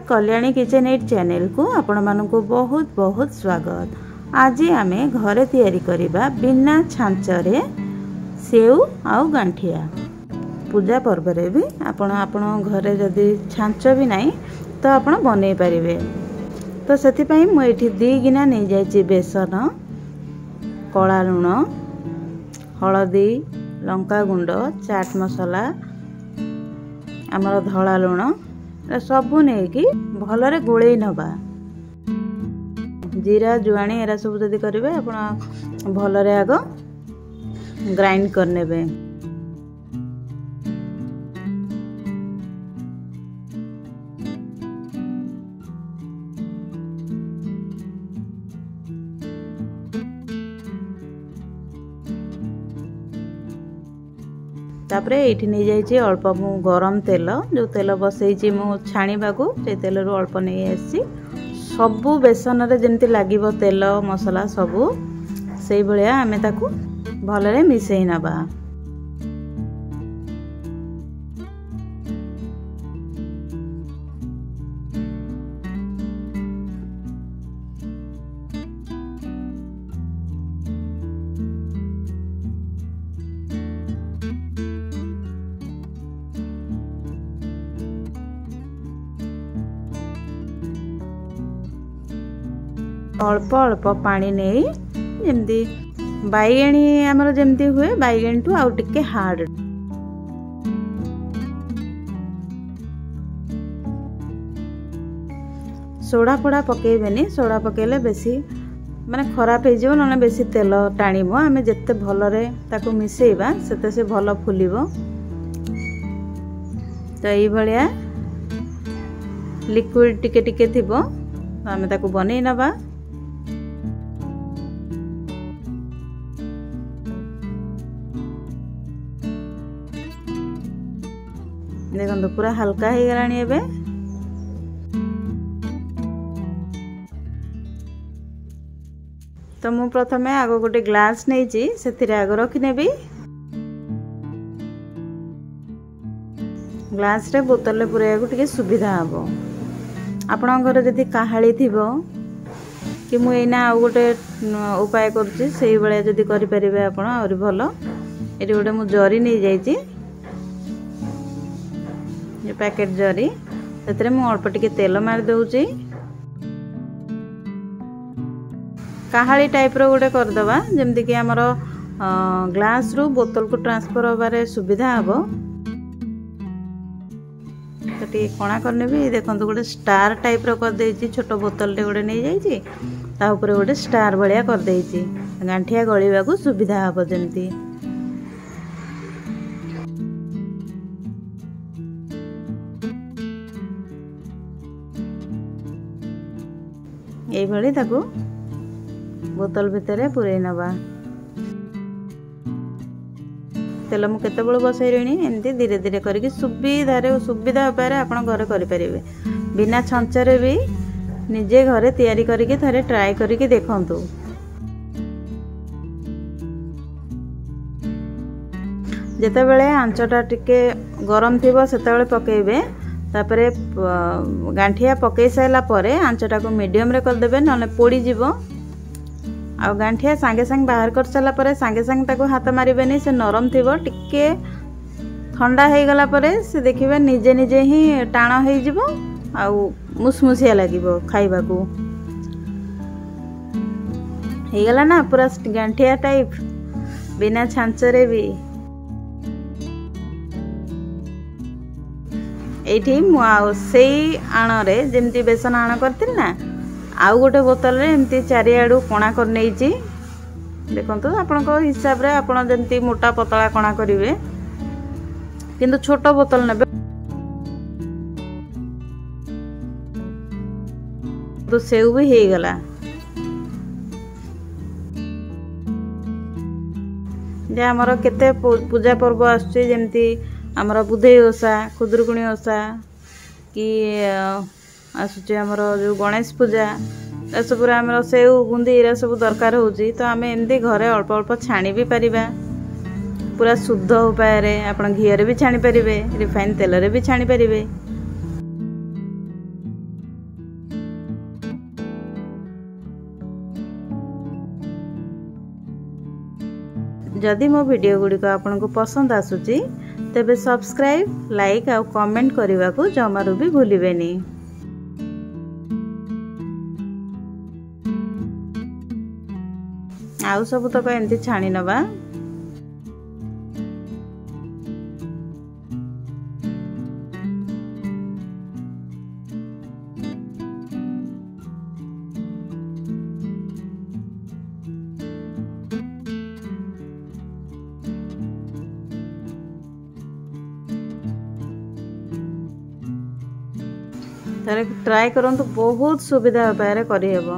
Kalyani kitchen eight channel को आपण मानकु बहुत बहुत स्वागत। आज आमे घरे तैयारी करिबा बिना छांचरे सेव आउ गांठिया। पूजा पर्व रे भी आपण घरे जदि छांच भी नहीं तो आपण बनै परिबे। तो सेति पई मु एठी 2 गिना नै जायछि बेसन, कला लूण, हलदी, लंका गुंड, चाट मसला, आमर धला लूण सबू नहीं कि भलरे गोले नबा। जीरा जुआणी एरा सब जदि करेंगे आप भलरे आग ग्राइंड करने। तापरे एठी नहीं जाइए अल्प मु गरम तेल जो तेल बसई मु छाणीबा को से तेल रू अल्प नहीं आसी सबू बेसन रे जेमती लागिबो तेल मसला सबू से भलिया आमे ताकू भलरे मिसई नबा। अल्प अल्प पानी नहीं जमती बैगणी आमर जमती हुए बैगणी टू आउ टिके हार्ड सोडा फोड़ा पकेबेनी। सोडा पकेले बेसी माने खराब हो ना बेसी तेल टाणीबो। आमे जत्ते भलरे ताकू मिसेइबा सेते से भल फुलिबो। तो एई भलिया लिक्विड टिके टिके थिबो आमे ताकू बनै नबा। देखो पूरा हल्का हो गलानी एबे। तो मु प्रथमे आग गोटे ग्लास नहीं से आग रखी नेबी। ग्लास रे बोतल पूरा टिके सुविधा हम। आपण घर जदि काहाली थिबो कि मु एना आ गोटे उपाय करूची सेही बेले जदि करि परिबे आपण और भलो। एटी गोटे मु जरी नहीं जाइची पैकेट जरी से मु अल्प टिके तेल मार दउची। काहाली टाइप रो गोटे करदबा जेमति कि हमर ग्लास रू बोतल को ट्रांसफर होबारे सुविधा हबो। तो टिके कोणा करने भी देखंतु गोटे स्टार टाइप रो कर देइची। छोट बोतल रे गोटे नहीं जाइची ता ऊपर गोटे स्टार भलिया कर देइची गांठिया गळीबा को सुविधा हबो जेमति। यही भली ताकू बोतल भितर पूरे नबा। तेल मु केते बळ बसई रेणी एमती धीरे धीरे करके सुविधा उपाय आपण घरे करि परिबे। बिना छंचरे भी निजे घरे तैयारी करके थरे ट्राई करके देखंतु। जेते बेले आंचटा टिके गरम थिबो सेते बेले पकेइबे। तापरे गांठिया पकई साइला परे आंचटा को मीडियम रे कर देबे नले पोड़ी जीवो। आ गांठिया संगे संग बाहर कर साला परे संगे संग ताको हाथ मारिबे नहीं से नरम थिबो। टिके ठंडा हे गला परे से देखिबे निजे निजे ही टाण हे जीवो आ मुसमुसिया लागिबो खाइबा को। हे गला ना पूरा गांठिया टाइप बिना छांचरे भी। एठी मु से आण रे जेमती बेसन आण करथिल ना आउ गोटे बोतल रे एमती चारिआडू कोणा कर नेइची। देखंतु आपनको हिसाब रे आपण जेमती मोटा पतला कोणा करिवे किंतु छोट बोतल नेबे। तो सेउ भी हे गला। जे हमर केते पूजा पर्व आछे जेमती आमर बुधई ओषा, खुदुरुकुणी ओषा कि आसुचे आमर जो गणेश पूजा सब आमर सेव बुंदी एरा सब दरकार होची। तो आमे एमती घरे अल्प अल्प छाणी भी परिबा पूरा शुद्ध उपाय रे। आपण घी रे भी छाणी परिबे, रिफाइन तेल रे भी छाणी परिबे। जदि मो वीडियो गुड़िक आपको पसंद आसुची तेबे सब्सक्राइब लाइक आउ कमेंट करने को जमारू भी भूलिबेनी। आउ सब तक एमती छाणी नबा। ट्राए करंतु बहुत सुविधा उपाय करी हेबो।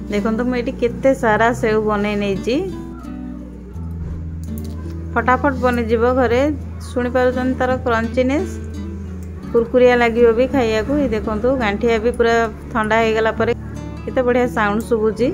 देखो तो मुझे केते सारा सेव बनै नहीं फटाफट बनी जीव घरे शुणी पारुछन तार क्रंचीनेस कुरकुरिया लगे भी खाइया को। देखो गांठिया भी पूरा ठंडा हो गला केते बढ़िया साउंड शुभुची।